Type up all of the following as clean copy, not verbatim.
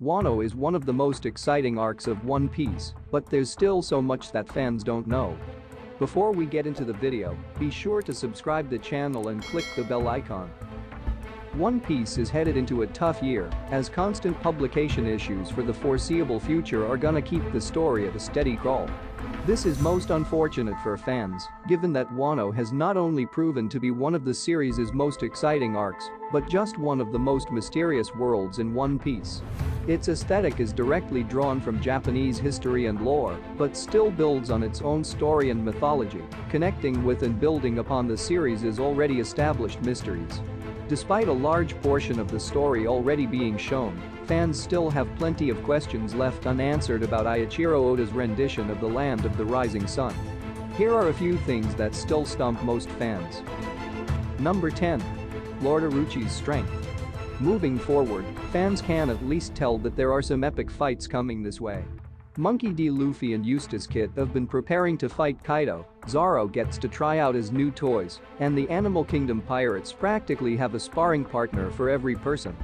Wano is one of the most exciting arcs of One Piece, but there's still so much that fans don't know. Before we get into the video, be sure to subscribe the channel and click the bell icon. One Piece is headed into a tough year, as constant publication issues for the foreseeable future are gonna keep the story at a steady crawl. This is most unfortunate for fans, given that Wano has not only proven to be one of the series' most exciting arcs, but just one of the most mysterious worlds in One Piece. Its aesthetic is directly drawn from Japanese history and lore, but still builds on its own story and mythology, connecting with and building upon the series' already established mysteries. Despite a large portion of the story already being shown, fans still have plenty of questions left unanswered about Eiichiro Oda's rendition of the Land of the Rising Sun. Here are a few things that still stump most fans. Number 10. Lord Ruchi's Strength. Moving forward, fans can at least tell that there are some epic fights coming this way. Monkey D. Luffy and Eustace Kid have been preparing to fight Kaido, Zoro gets to try out his new toys, and the Animal Kingdom pirates practically have a sparring partner for every person.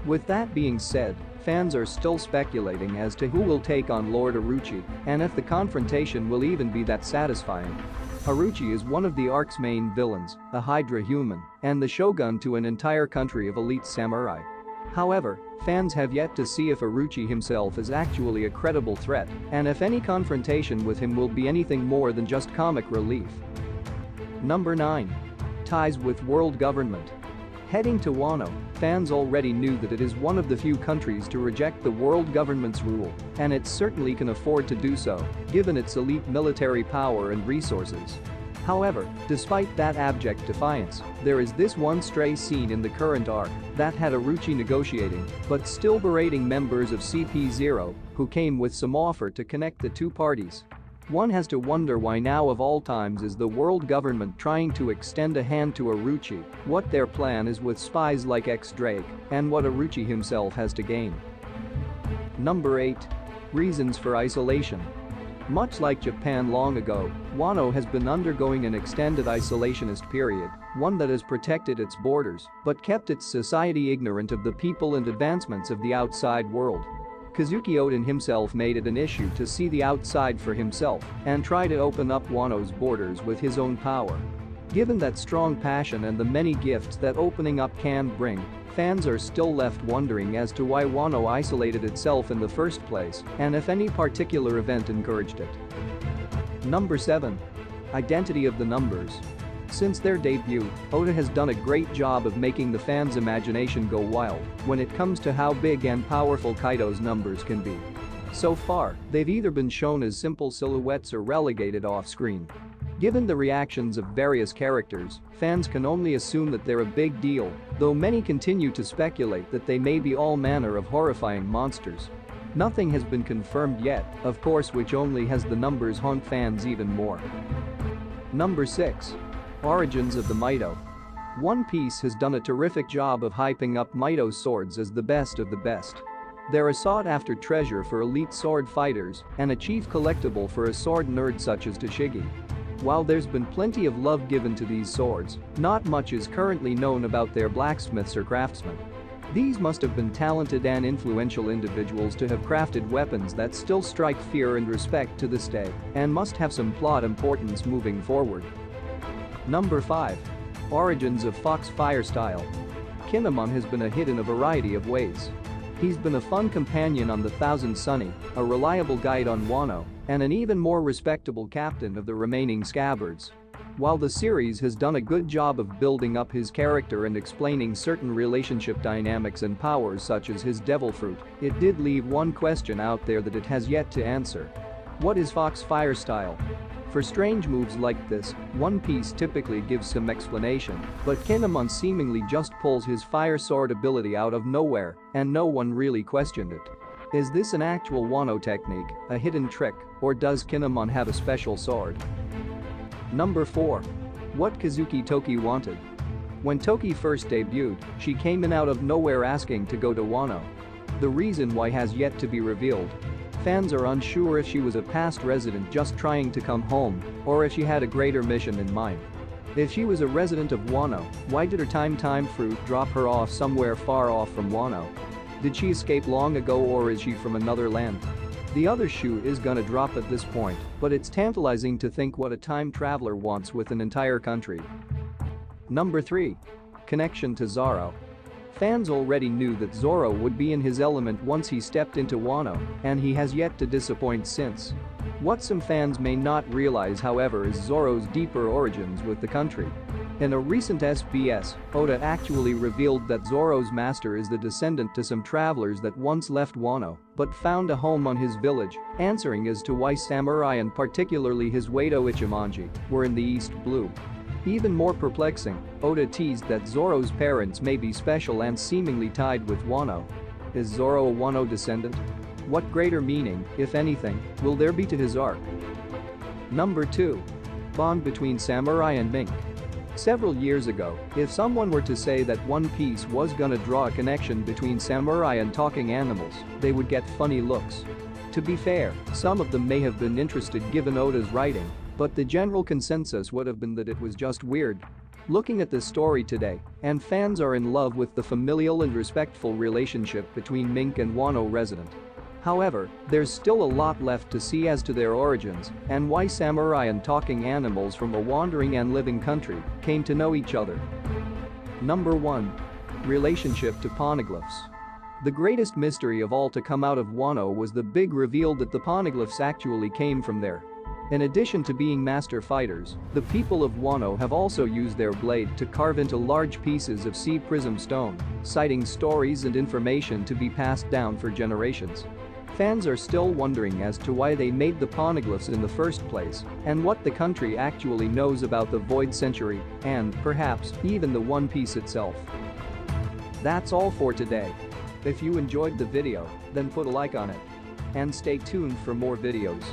With that being said, fans are still speculating as to who will take on Lord Orochi and if the confrontation will even be that satisfying. Orochi is one of the arc's main villains, a Hydra human, and the shogun to an entire country of elite samurai. However, fans have yet to see if Orochi himself is actually a credible threat and if any confrontation with him will be anything more than just comic relief. Number 9. Ties with world government. Heading to Wano, fans already knew that it is one of the few countries to reject the world government's rule, and it certainly can afford to do so, given its elite military power and resources. However, despite that abject defiance, there is this one stray scene in the current arc that had Orochi negotiating but still berating members of CP0 who came with some offer to connect the two parties. One has to wonder why now of all times is the world government trying to extend a hand to Orochi, what their plan is with spies like X-Drake, and what Orochi himself has to gain. Number 8. Reasons for isolation. Much like Japan long ago, Wano has been undergoing an extended isolationist period, one that has protected its borders but kept its society ignorant of the people and advancements of the outside world. Kazuki Oden himself made it an issue to see the outside for himself and try to open up Wano's borders with his own power. Given that strong passion and the many gifts that opening up can bring, fans are still left wondering as to why Wano isolated itself in the first place and if any particular event encouraged it. Number 7. Identity of the numbers. Since their debut, Oda has done a great job of making the fans' imagination go wild when it comes to how big and powerful Kaido's numbers can be. So far, they've either been shown as simple silhouettes or relegated off-screen. Given the reactions of various characters, fans can only assume that they're a big deal, though many continue to speculate that they may be all manner of horrifying monsters. Nothing has been confirmed yet, of course, which only has the numbers haunt fans even more. Number 6. Origins of the Mito. One Piece has done a terrific job of hyping up Mito's swords as the best of the best. They're a sought-after treasure for elite sword fighters and a chief collectible for a sword nerd such as Tashigi. While there's been plenty of love given to these swords, not much is currently known about their blacksmiths or craftsmen. These must have been talented and influential individuals to have crafted weapons that still strike fear and respect to this day and must have some plot importance moving forward. Number 5. Origins of Foxfire style. Kinemon has been a hit in a variety of ways. He's been a fun companion on the Thousand Sunny, a reliable guide on Wano, and an even more respectable captain of the remaining scabbards. While the series has done a good job of building up his character and explaining certain relationship dynamics and powers such as his devil fruit, it did leave one question out there that it has yet to answer. What is Foxfire style? For strange moves like this, One Piece typically gives some explanation, but Kinemon seemingly just pulls his fire sword ability out of nowhere, and no one really questioned it. Is this an actual Wano technique, a hidden trick, or does Kinemon have a special sword? Number 4. What Kazuki Toki wanted. When Toki first debuted, she came in out of nowhere asking to go to Wano. The reason why has yet to be revealed. Fans are unsure if she was a past resident just trying to come home or if she had a greater mission in mind. If she was a resident of Wano, why did her time fruit drop her off somewhere far off from Wano? Did she escape long ago or is she from another land? The other shoe is gonna drop at this point, but it's tantalizing to think what a time traveler wants with an entire country. Number 3. Connection to Zara. Fans already knew that Zoro would be in his element once he stepped into Wano, and he has yet to disappoint since. What some fans may not realize, however, is Zoro's deeper origins with the country. In a recent SBS, Oda actually revealed that Zoro's master is the descendant to some travelers that once left Wano but found a home on his village, answering as to why samurai and particularly his Wado Ichimonji were in the East Blue. Even more perplexing, Oda teased that Zoro's parents may be special and seemingly tied with Wano. Is Zoro a Wano descendant? What greater meaning, if anything, will there be to his arc? Number 2. Bond between samurai and mink. Several years ago, if someone were to say that One Piece was gonna draw a connection between samurai and talking animals, they would get funny looks. To be fair, some of them may have been interested given Oda's writing, but the general consensus would have been that it was just weird. Looking at this story today, and fans are in love with the familial and respectful relationship between Mink and Wano resident. However, there's still a lot left to see as to their origins and why samurai and talking animals from a wandering and living country came to know each other. Number 1. Relationship to poneglyphs. The greatest mystery of all to come out of Wano was the big reveal that the poneglyphs actually came from there. In addition to being master fighters, the people of Wano have also used their blade to carve into large pieces of sea prism stone, citing stories and information to be passed down for generations. Fans are still wondering as to why they made the poneglyphs in the first place and what the country actually knows about the Void Century and, perhaps, even the One Piece itself. That's all for today. If you enjoyed the video, then put a like on it. And stay tuned for more videos.